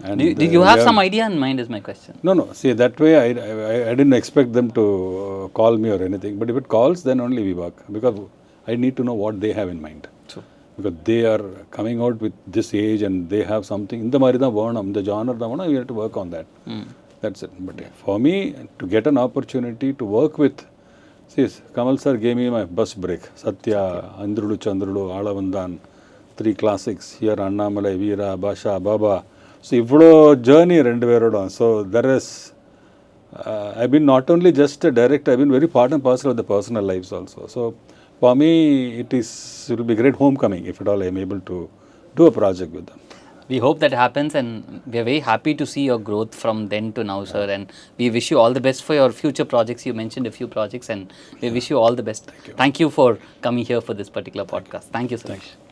And do you have some idea in mind is my question. No. See, that way I didn't expect them to call me or anything. But if it calls, then only we work. Because I need to know what they have in mind. True. Because they are coming out with this age and they have something. In the Marida Varnam, the genre, we have to work on that. That's it. But for me, to get an opportunity to work with, see, Kamal sir gave me my bus break. Sathya, Andrudu, Chandrudu, Aalavandan, 3 classics. Here, Annamalai, Veera, Baasha, Baba. So, ivlo journey rendu verodam. So, there is, I've been not only just a director, I've been very part and parcel of the personal lives also. So, for me, it will be great homecoming if at all I am able to do a project with them. We hope that happens, and we are very happy to see your growth from then to now, sir. And we wish you all the best for your future projects. You mentioned a few projects, and we wish you all the best. Thank you for coming here for this particular podcast. Thank you so much.